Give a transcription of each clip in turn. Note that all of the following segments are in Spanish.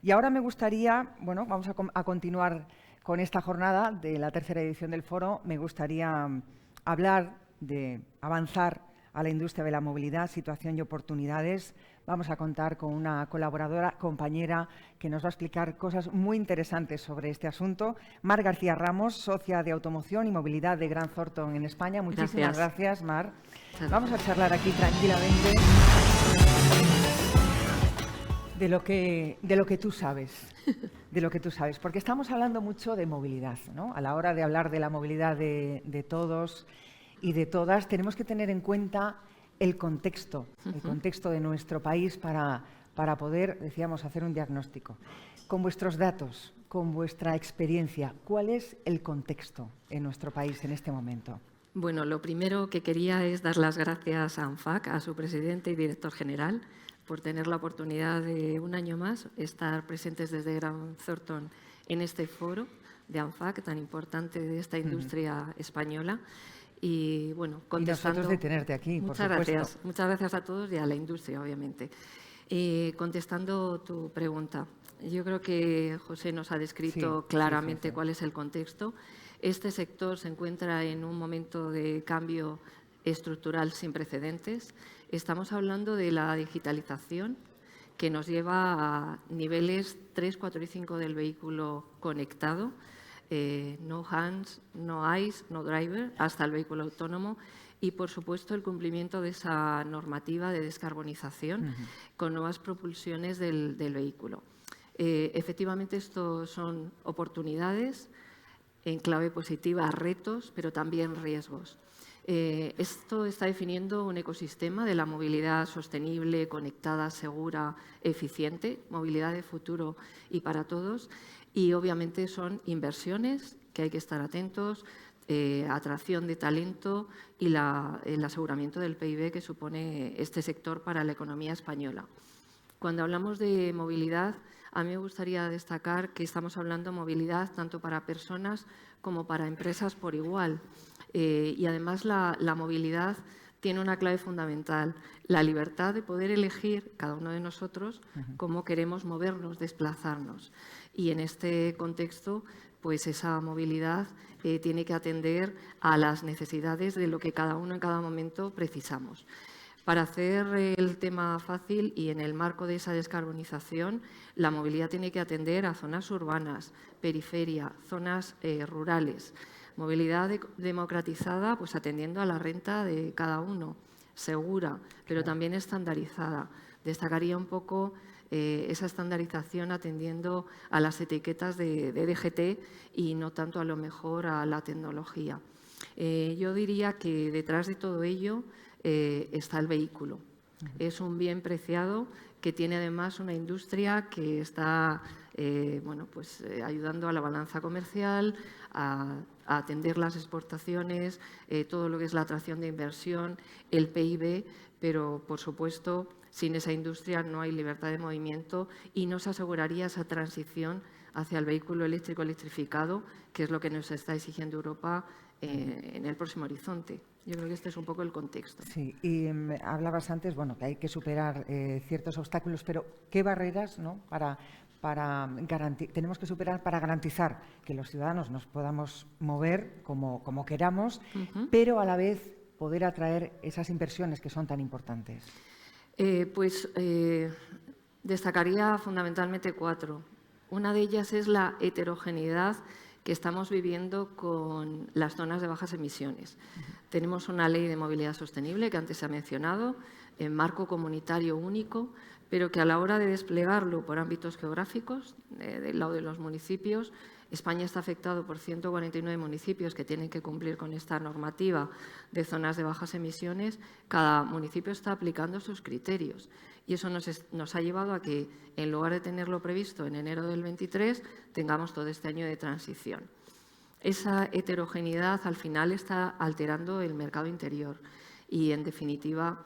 Y ahora me gustaría, bueno, vamos a continuar con esta jornada de la tercera edición del foro. Me gustaría hablar de avanzar a la industria de la movilidad, situación y oportunidades. Vamos a contar con una colaboradora, compañera, que nos va a explicar cosas muy interesantes sobre este asunto. Mar García Ramos, socia de automoción y movilidad de Grant Thornton en España. Muchísimas gracias, Mar. Vamos a charlar aquí tranquilamente de lo que tú sabes. De lo que tú sabes, porque estamos hablando mucho de movilidad, ¿no? A la hora de hablar de la movilidad de todos y de todas, tenemos que tener en cuenta el contexto de nuestro país para poder, decíamos, hacer un diagnóstico. Con vuestros datos, con vuestra experiencia, ¿cuál es el contexto en nuestro país en este momento? Bueno, lo primero que quería es dar las gracias a ANFAC, a su presidente y director general, por tener la oportunidad de un año más estar presentes desde Grant Thornton en este foro de ANFAC tan importante de esta industria española. Y bueno, contestando. Y nosotros de tenerte aquí, por supuesto. Gracias. Muchas gracias a todos y a la industria, obviamente. Contestando tu pregunta, yo creo que José nos ha descrito claramente cuál es el contexto. Este sector se encuentra en un momento de cambio estructural sin precedentes. Estamos hablando de la digitalización que nos lleva a niveles 3, 4 y 5 del vehículo conectado. No hands, no eyes, no driver, hasta el vehículo autónomo y, por supuesto, el cumplimiento de esa normativa de descarbonización con nuevas propulsiones del vehículo. Efectivamente, esto son oportunidades en clave positiva, retos, pero también riesgos. Esto está definiendo un ecosistema de la movilidad sostenible, conectada, segura, eficiente, movilidad de futuro y para todos. Y obviamente son inversiones que hay que estar atentos, atracción de talento y el aseguramiento del PIB que supone este sector para la economía española. Cuando hablamos de movilidad, a mí me gustaría destacar que estamos hablando de movilidad tanto para personas como para empresas por igual. Y además la movilidad tiene una clave fundamental, la libertad de poder elegir, cada uno de nosotros, cómo queremos movernos, desplazarnos. Y en este contexto, pues esa movilidad tiene que atender a las necesidades de lo que cada uno en cada momento precisamos. Para hacer el tema fácil y en el marco de esa descarbonización, la movilidad tiene que atender a zonas urbanas, periferia, zonas rurales. Movilidad democratizada, pues atendiendo a la renta de cada uno, segura, pero también estandarizada. Destacaría un poco esa estandarización atendiendo a las etiquetas de DGT y no tanto a lo mejor a la tecnología. Yo diría que detrás de todo ello está el vehículo. Es un bien preciado que tiene además una industria que está ayudando a la balanza comercial, a atender las exportaciones, todo lo que es la atracción de inversión, el PIB, pero por supuesto sin esa industria no hay libertad de movimiento y no se aseguraría esa transición hacia el vehículo eléctrico electrificado, que es lo que nos está exigiendo Europa en el próximo horizonte. Yo creo que este es un poco el contexto. Sí, y hablabas antes, bueno, que hay que superar ciertos obstáculos, pero ¿qué barreras, ¿no? tenemos que superar para garantizar que los ciudadanos nos podamos mover como queramos, pero a la vez poder atraer esas inversiones que son tan importantes? Destacaría fundamentalmente 4. Una de ellas es la heterogeneidad que estamos viviendo con las zonas de bajas emisiones. Tenemos una ley de movilidad sostenible que antes se ha mencionado, en marco comunitario único, pero que a la hora de desplegarlo por ámbitos geográficos, del lado de los municipios, España está afectado por 149 municipios que tienen que cumplir con esta normativa de zonas de bajas emisiones. Cada municipio está aplicando sus criterios y eso nos ha llevado a que, en lugar de tenerlo previsto en enero del 23, tengamos todo este año de transición. Esa heterogeneidad al final está alterando el mercado interior y, en definitiva,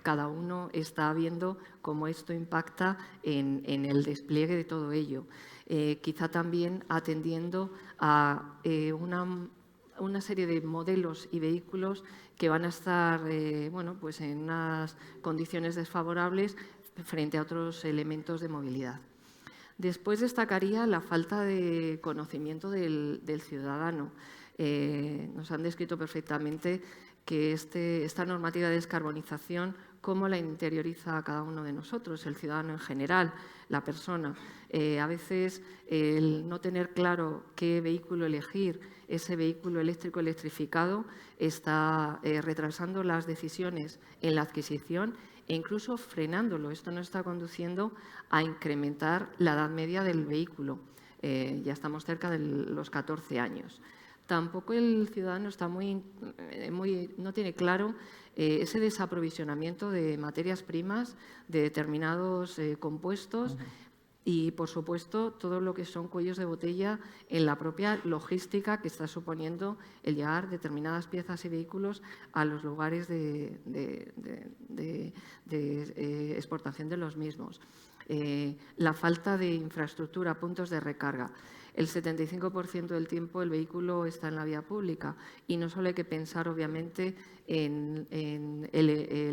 cada uno está viendo cómo esto impacta en el despliegue de todo ello. Quizá también atendiendo a una serie de modelos y vehículos que van a estar en unas condiciones desfavorables frente a otros elementos de movilidad. Después destacaría la falta de conocimiento del ciudadano. Nos han descrito perfectamente que esta normativa de descarbonización, cómo la interioriza a cada uno de nosotros, el ciudadano en general, la persona. A veces el no tener claro qué vehículo elegir, ese vehículo eléctrico electrificado, está retrasando las decisiones en la adquisición e incluso frenándolo. Esto nos está conduciendo a incrementar la edad media del vehículo. Ya estamos cerca de los 14 años. Tampoco el ciudadano está no tiene claro ese desaprovisionamiento de materias primas, de determinados compuestos y, por supuesto, todo lo que son cuellos de botella en la propia logística que está suponiendo el llevar determinadas piezas y vehículos a los lugares de exportación de los mismos. La falta de infraestructura, puntos de recarga. El 75% del tiempo el vehículo está en la vía pública y no solo hay que pensar, obviamente, en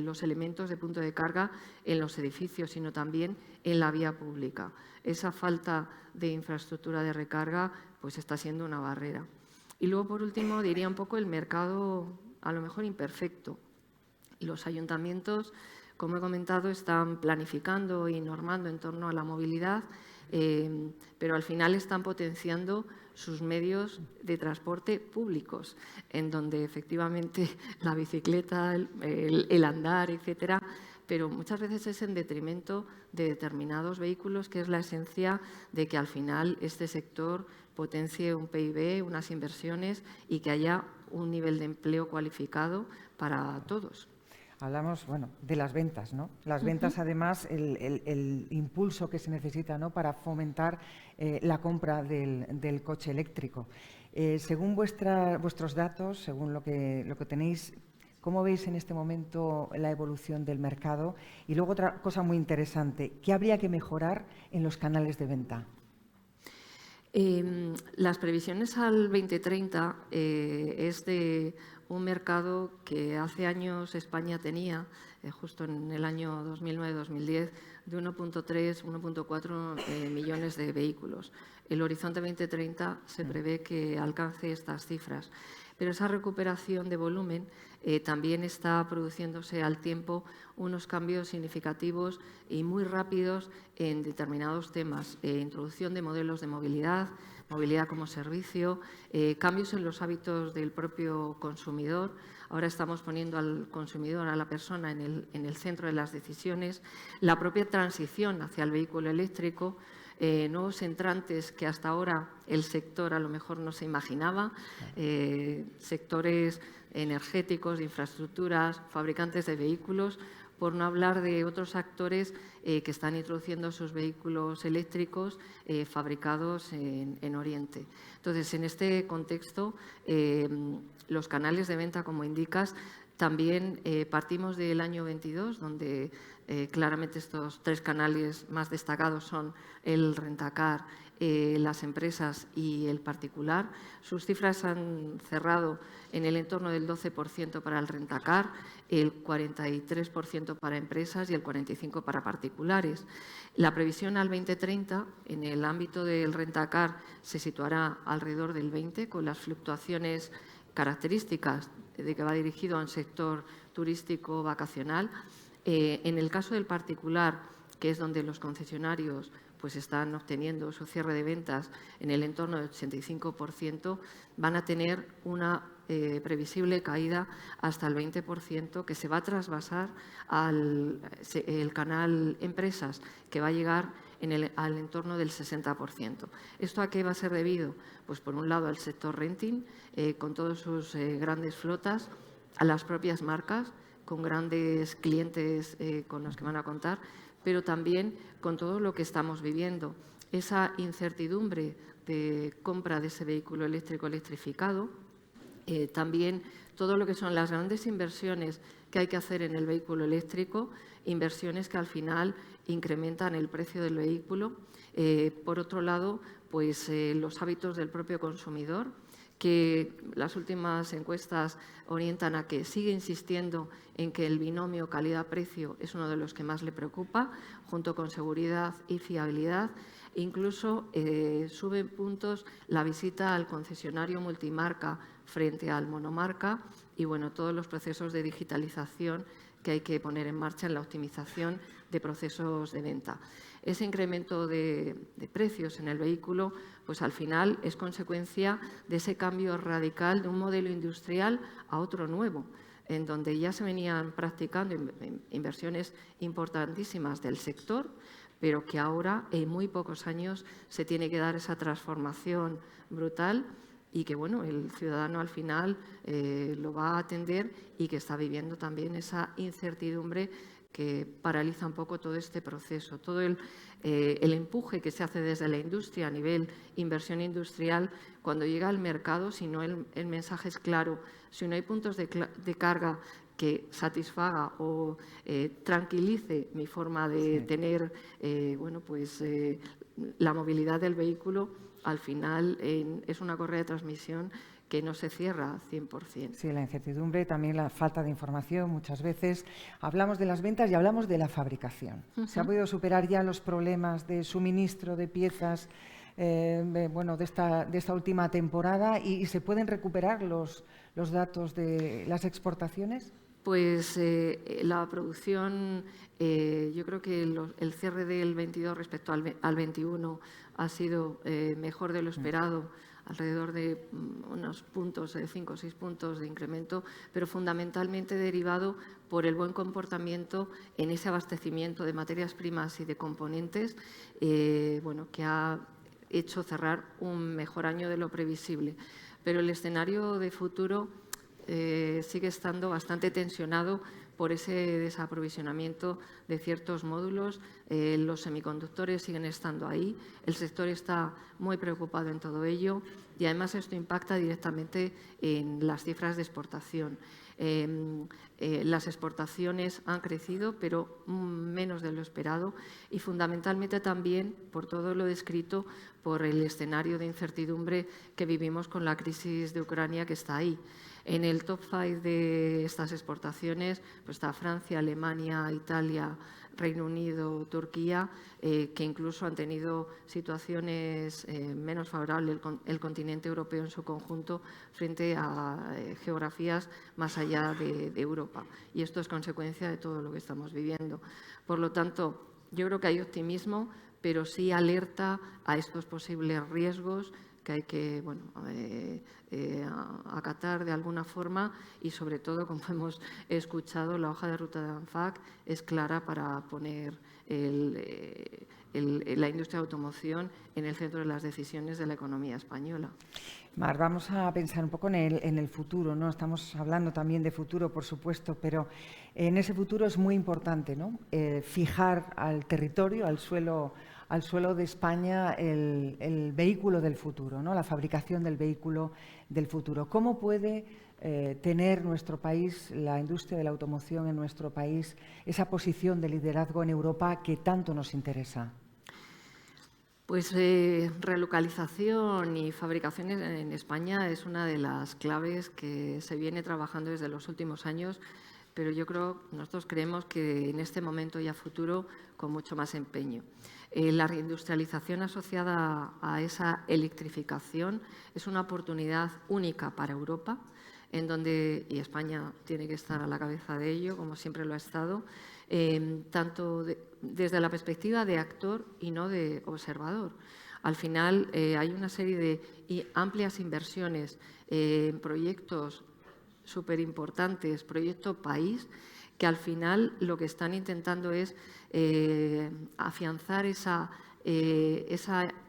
los elementos de punto de carga en los edificios, sino también en la vía pública. Esa falta de infraestructura de recarga pues está siendo una barrera. Y luego, por último, diría un poco el mercado, a lo mejor imperfecto. Los ayuntamientos, como he comentado, están planificando y normando en torno a la movilidad, pero al final están potenciando sus medios de transporte públicos, en donde efectivamente la bicicleta, el andar, etcétera, pero muchas veces es en detrimento de determinados vehículos, que es la esencia de que al final este sector potencie un PIB, unas inversiones y que haya un nivel de empleo cualificado para todos. Hablamos, bueno, de las ventas, ¿no? Las ventas, además, el impulso que se necesita, ¿no?, para fomentar la compra del coche eléctrico. Según vuestros datos, según lo que tenéis, ¿cómo veis en este momento la evolución del mercado? Y luego otra cosa muy interesante, ¿qué habría que mejorar en los canales de venta? Las previsiones al 2030 es de un mercado que hace años España tenía, justo en el año 2009-2010, de 1,3, 1,4 millones de vehículos. El horizonte 2030 se prevé que alcance estas cifras. Pero esa recuperación de volumen también está produciéndose al tiempo unos cambios significativos y muy rápidos en determinados temas. Introducción de modelos de movilidad, movilidad como servicio, cambios en los hábitos del propio consumidor. Ahora estamos poniendo al consumidor, a la persona, en el centro de las decisiones. La propia transición hacia el vehículo eléctrico, nuevos entrantes que hasta ahora el sector a lo mejor no se imaginaba, sectores energéticos, de infraestructuras, fabricantes de vehículos, por no hablar de otros actores que están introduciendo sus vehículos eléctricos fabricados en Oriente. Entonces, en este contexto, los canales de venta, como indicas, también partimos del año 22, donde claramente estos tres canales más destacados son el rentacar, las empresas y el particular. Sus cifras han cerrado en el entorno del 12% para el rentacar, el 43% para empresas y el 45% para particulares. La previsión al 2030 en el ámbito del rentacar se situará alrededor del 20%, con las fluctuaciones características de que va dirigido a un sector turístico vacacional. En el caso del particular, que es donde los concesionarios pues están obteniendo su cierre de ventas en el entorno del 85%, van a tener una previsible caída hasta el 20%, que se va a trasvasar al canal empresas, que va a llegar al entorno del 60%. ¿Esto a qué va a ser debido? Pues por un lado al sector renting, con todas sus grandes flotas, a las propias marcas, con grandes clientes con los que van a contar, pero también con todo lo que estamos viviendo. Esa incertidumbre de compra de ese vehículo eléctrico electrificado, también todo lo que son las grandes inversiones que hay que hacer en el vehículo eléctrico, inversiones que al final incrementan el precio del vehículo. Por otro lado, pues los hábitos del propio consumidor, que las últimas encuestas orientan a que sigue insistiendo en que el binomio calidad-precio es uno de los que más le preocupa, junto con seguridad y fiabilidad. Incluso sube puntos la visita al concesionario multimarca frente al monomarca y bueno, todos los procesos de digitalización que hay que poner en marcha en la optimización de procesos de venta. Ese incremento de precios en el vehículo, pues al final es consecuencia de ese cambio radical de un modelo industrial a otro nuevo, en donde ya se venían practicando inversiones importantísimas del sector, pero que ahora en muy pocos años se tiene que dar esa transformación brutal y que bueno, el ciudadano al final lo va a atender y que está viviendo también esa incertidumbre que paraliza un poco todo este proceso. Todo el empuje que se hace desde la industria a nivel inversión industrial, cuando llega al mercado, si no el mensaje es claro, si no hay puntos de carga que satisfaga o tranquilice mi forma de tener la movilidad del vehículo, al final es una correa de transmisión que no se cierra 100%. Sí, la incertidumbre, también la falta de información. Muchas veces hablamos de las ventas y hablamos de la fabricación. ¿Se ha podido superar ya los problemas de suministro de piezas de esta última temporada y se pueden recuperar los datos de las exportaciones? Pues la producción, yo creo que el cierre del 22 respecto al 21 ha sido mejor de lo esperado, alrededor de unos puntos, 5 o 6 puntos de incremento, pero fundamentalmente derivado por el buen comportamiento en ese abastecimiento de materias primas y de componentes, que ha hecho cerrar un mejor año de lo previsible. Pero el escenario de futuro sigue estando bastante tensionado por ese desaprovisionamiento de ciertos módulos. Los semiconductores siguen estando ahí. El sector está muy preocupado en todo ello y además esto impacta directamente en las cifras de exportación. Las exportaciones han crecido, pero menos de lo esperado y fundamentalmente también por todo lo descrito por el escenario de incertidumbre que vivimos con la crisis de Ucrania que está ahí. En el top 5 de estas exportaciones pues está Francia, Alemania, Italia, Reino Unido, Turquía, que incluso han tenido situaciones menos favorables el continente europeo en su conjunto frente a geografías más allá de Europa. Y esto es consecuencia de todo lo que estamos viviendo. Por lo tanto, yo creo que hay optimismo, pero sí alerta a estos posibles riesgos que hay que acatar de alguna forma y sobre todo, como hemos escuchado, la hoja de ruta de ANFAC es clara para poner la industria de automoción en el centro de las decisiones de la economía española. Mar, vamos a pensar un poco en el futuro, ¿no? Estamos hablando también de futuro, por supuesto, pero en ese futuro es muy importante, ¿no? Fijar al territorio, al suelo de España el vehículo del futuro, ¿no? La fabricación del vehículo del futuro. ¿Cómo puede tener nuestro país, la industria de la automoción en nuestro país, esa posición de liderazgo en Europa que tanto nos interesa? Pues relocalización y fabricación en España es una de las claves que se viene trabajando desde los últimos años, pero nosotros creemos que en este momento y a futuro con mucho más empeño. La reindustrialización asociada a esa electrificación es una oportunidad única para Europa, y España tiene que estar a la cabeza de ello, como siempre lo ha estado, tanto desde la perspectiva de actor y no de observador. Al final hay una serie de amplias inversiones en proyectos súper importantes, proyecto país, que al final lo que están intentando es afianzar esa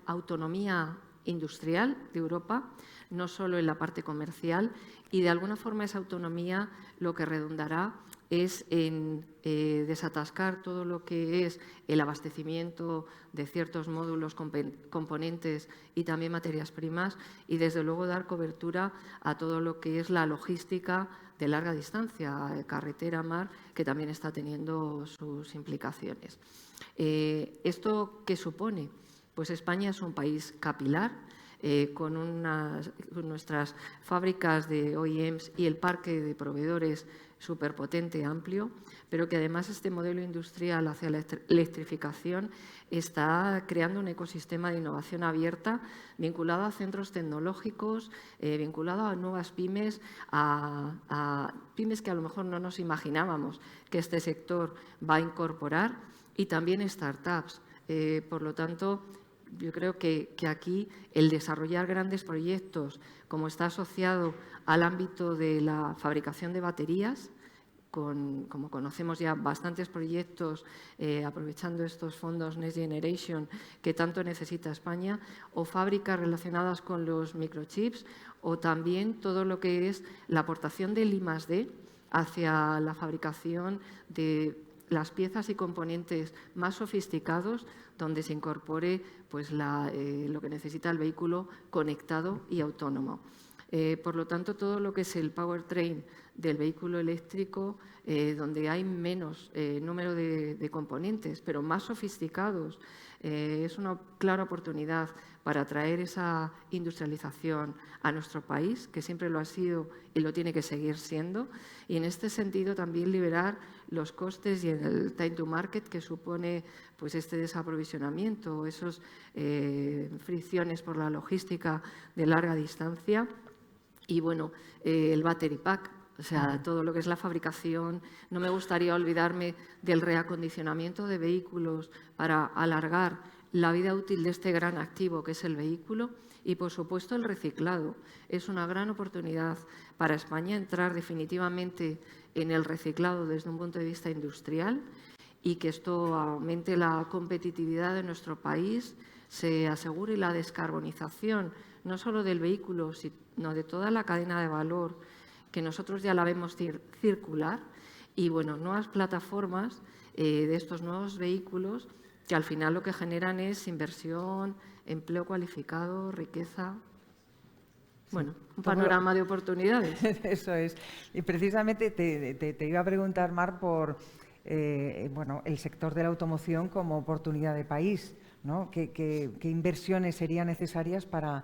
autonomía industrial de Europa, no solo en la parte comercial, y de alguna forma esa autonomía lo que redundará es en desatascar todo lo que es el abastecimiento de ciertos módulos, componentes y también materias primas y desde luego dar cobertura a todo lo que es la logística de larga distancia, carretera, mar, que también está teniendo sus implicaciones. ¿Esto qué supone? Pues España es un país capilar. con nuestras fábricas de OEMs y el parque de proveedores superpotente, amplio, pero que además este modelo industrial hacia la electrificación está creando un ecosistema de innovación abierta vinculado a centros tecnológicos, vinculado a nuevas pymes, a pymes que a lo mejor no nos imaginábamos que este sector va a incorporar, y también startups. Por lo tanto, yo creo que aquí el desarrollar grandes proyectos, como está asociado al ámbito de la fabricación de baterías, como conocemos ya bastantes proyectos aprovechando estos fondos Next Generation que tanto necesita España, o fábricas relacionadas con los microchips, o también todo lo que es la aportación del I+D hacia la fabricación de las piezas y componentes más sofisticados, donde se incorpore pues, lo que necesita el vehículo conectado y autónomo. Por lo tanto, todo lo que es el powertrain del vehículo eléctrico, donde hay menos número de componentes, pero más sofisticados, es una clara oportunidad para traer esa industrialización a nuestro país, que siempre lo ha sido y lo tiene que seguir siendo, y en este sentido también liberar los costes y el time to market que supone pues, este desaprovisionamiento, esas fricciones por la logística de larga distancia. Y bueno, el battery pack, o sea, todo lo que es la fabricación. No me gustaría olvidarme del reacondicionamiento de vehículos para alargar la vida útil de este gran activo que es el vehículo, y, por supuesto, el reciclado. Es una gran oportunidad para España entrar definitivamente en el reciclado desde un punto de vista industrial, y que esto aumente la competitividad de nuestro país, se asegure la descarbonización no solo del vehículo, sino de toda la cadena de valor, que nosotros ya la vemos circular, y bueno, nuevas plataformas de estos nuevos vehículos que al final lo que generan es inversión, empleo cualificado, riqueza. Bueno, un panorama de oportunidades. Eso es. Y precisamente te iba a preguntar, Mar, por bueno, el sector de la automoción como oportunidad de país, ¿no? ¿Qué inversiones serían necesarias para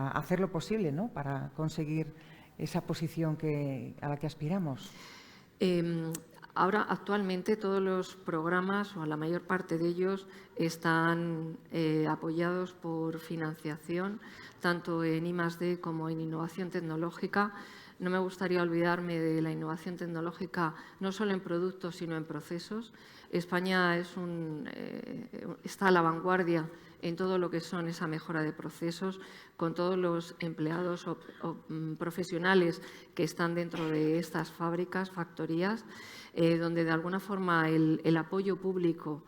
hacerlo posible, ¿no? Para conseguir esa posición a la que aspiramos? Ahora, actualmente, todos los programas, o la mayor parte de ellos, están apoyados por financiación, tanto en I+D como en innovación tecnológica. No me gustaría olvidarme de la innovación tecnológica, no solo en productos, sino en procesos. España está a la vanguardia en todo lo que son esa mejora de procesos, con todos los empleados o profesionales que están dentro de estas fábricas, factorías, donde de alguna forma el apoyo público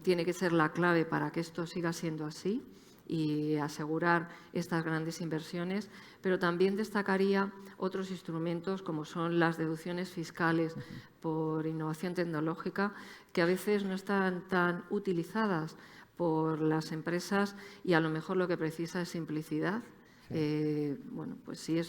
tiene que ser la clave para que esto siga siendo así y asegurar estas grandes inversiones, pero también destacaría otros instrumentos como son las deducciones fiscales por innovación tecnológica, que a veces no están tan utilizadas por las empresas y a lo mejor lo que precisa es simplicidad. Bueno, pues si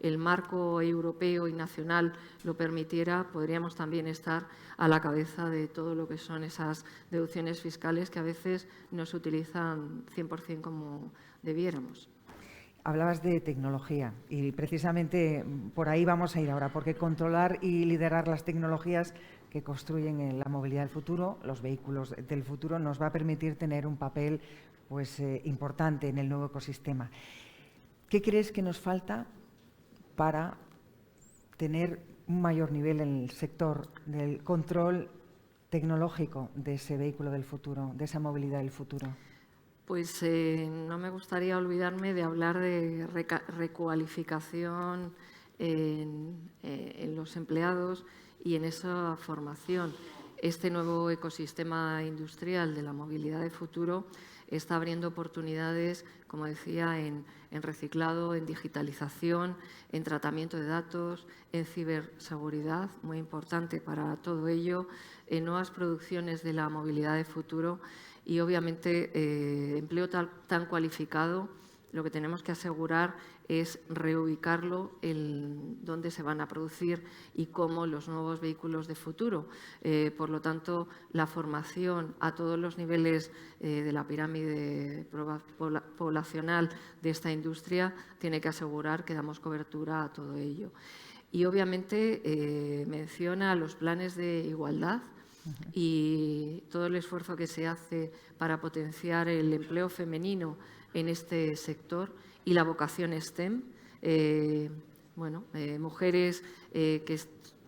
el marco europeo y nacional lo permitiera, podríamos también estar a la cabeza de todo lo que son esas deducciones fiscales que a veces no se utilizan 100% como debiéramos. Hablabas de tecnología y precisamente por ahí vamos a ir ahora, porque controlar y liderar las tecnologías que construyen la movilidad del futuro, los vehículos del futuro, nos va a permitir tener un papel pues, importante en el nuevo ecosistema. ¿Qué crees que nos falta para tener un mayor nivel en el sector del control tecnológico de ese vehículo del futuro, de esa movilidad del futuro? Pues no me gustaría olvidarme de hablar de recualificación en los empleados y en esa formación. Este nuevo ecosistema industrial de la movilidad del futuro está abriendo oportunidades, como decía, en reciclado, en digitalización, en tratamiento de datos, en ciberseguridad, muy importante para todo ello, en nuevas producciones de la movilidad del futuro y, obviamente, empleo tan cualificado lo que tenemos que asegurar es reubicarlo en dónde se van a producir y cómo los nuevos vehículos de futuro. Por lo tanto, la formación a todos los niveles de la pirámide poblacional de esta industria tiene que asegurar que damos cobertura a todo ello. Y obviamente menciona los planes de igualdad y todo el esfuerzo que se hace para potenciar el empleo femenino en este sector y la vocación STEM. Mujeres que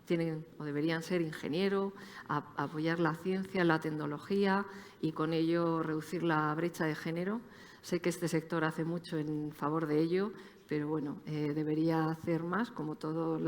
tienen o deberían ser ingeniero, apoyar la ciencia, la tecnología y con ello reducir la brecha de género. Sé que este sector hace mucho en favor de ello, pero bueno, debería hacer más, como todos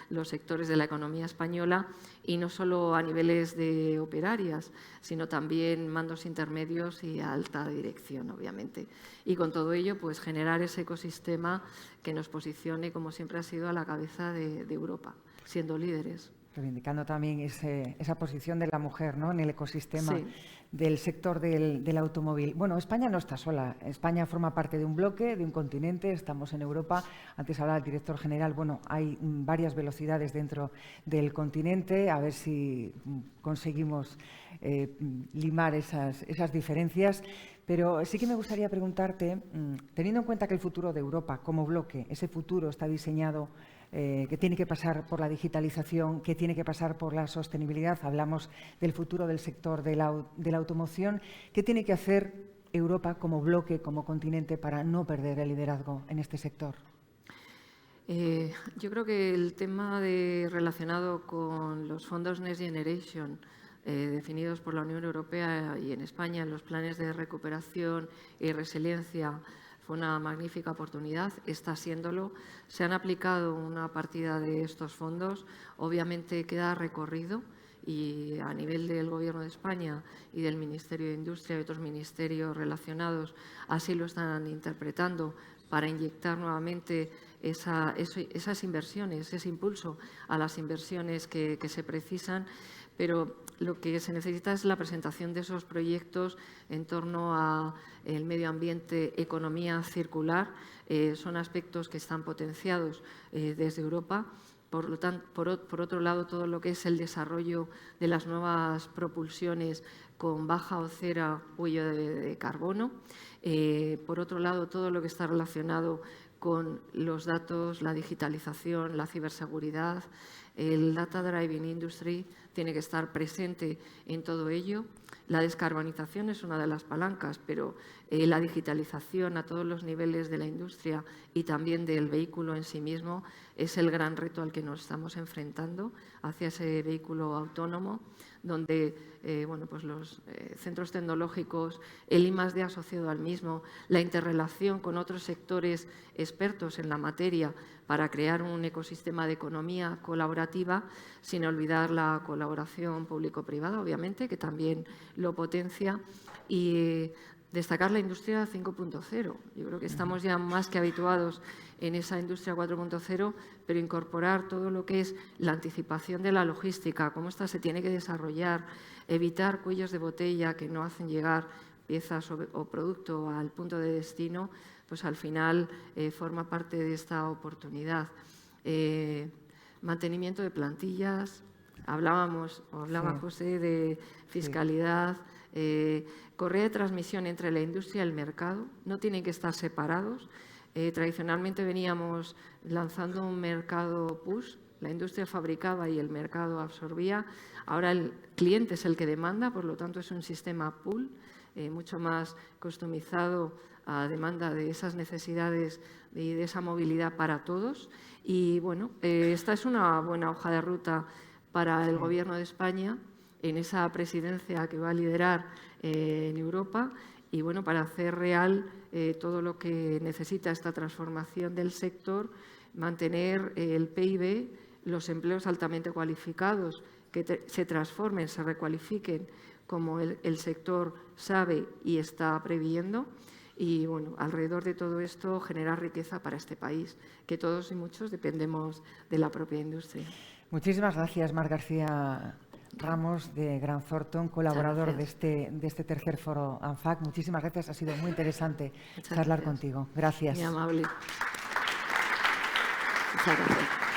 los sectores de la economía española, y no solo a niveles de operarias, sino también mandos intermedios y a alta dirección, obviamente. Y con todo ello, pues generar ese ecosistema que nos posicione, como siempre ha sido, a la cabeza de Europa, siendo líderes. Reivindicando también esa posición de la mujer, ¿no?, en el ecosistema Sí. del sector del automóvil. Bueno, España no está sola. España forma parte de un bloque, de un continente. Estamos en Europa. Antes hablaba el director general. Bueno, hay varias velocidades dentro del continente. A ver si conseguimos limar esas diferencias. Pero sí que me gustaría preguntarte, teniendo en cuenta que el futuro de Europa como bloque, ese futuro está diseñado que tiene que pasar por la digitalización, que tiene que pasar por la sostenibilidad. Hablamos del futuro del sector de la automoción. ¿Qué tiene que hacer Europa como bloque, como continente, para no perder el liderazgo en este sector? Yo creo que el tema relacionado con los fondos Next Generation, definidos por la Unión Europea y en España en los planes de recuperación y resiliencia, fue una magnífica oportunidad, está siéndolo. Se han aplicado una partida de estos fondos, obviamente queda recorrido y a nivel del Gobierno de España y del Ministerio de Industria y otros ministerios relacionados así lo están interpretando para inyectar nuevamente esas inversiones, ese impulso a las inversiones que se precisan, pero lo que se necesita es la presentación de esos proyectos en torno a el medio ambiente, economía circular. Son aspectos que están potenciados desde Europa. Por lo tanto, por otro lado, todo lo que es el desarrollo de las nuevas propulsiones con baja o cero huella de carbono. Por otro lado, todo lo que está relacionado con los datos, la digitalización, la ciberseguridad. El Data Driving Industry tiene que estar presente en todo ello. La descarbonización es una de las palancas, pero la digitalización a todos los niveles de la industria y también del vehículo en sí mismo es el gran reto al que nos estamos enfrentando hacia ese vehículo autónomo, donde los centros tecnológicos, el I+D asociado al mismo, la interrelación con otros sectores expertos en la materia para crear un ecosistema de economía colaborativa, sin olvidar la colaboración público-privada, obviamente, que también lo potencia, y destacar la industria 5.0. Yo creo que estamos ya más que habituados en esa industria 4.0, pero incorporar todo lo que es la anticipación de la logística, cómo esta se tiene que desarrollar, evitar cuellos de botella que no hacen llegar piezas o producto al punto de destino, pues al final forma parte de esta oportunidad. Mantenimiento de plantillas, hablaba José de fiscalidad, correa de transmisión entre la industria y el mercado, no tienen que estar separados. Tradicionalmente veníamos lanzando un mercado push, la industria fabricaba y el mercado absorbía. Ahora el cliente es el que demanda, por lo tanto es un sistema pull, mucho más customizado a demanda de esas necesidades y de esa movilidad para todos. Y bueno, esta es una buena hoja de ruta para el Gobierno de España en esa presidencia que va a liderar en Europa y bueno, para hacer real todo lo que necesita esta transformación del sector, mantener el PIB, los empleos altamente cualificados que se transformen, se recualifiquen como el sector sabe y está previendo. Y bueno, alrededor de todo esto generar riqueza para este país, que todos y muchos dependemos de la propia industria. Muchísimas gracias, Mar García Ramos de Grant Thornton, colaborador de este tercer foro ANFAC. Muchísimas gracias, ha sido muy interesante charlar contigo. Gracias. Muy amable. Muchas gracias.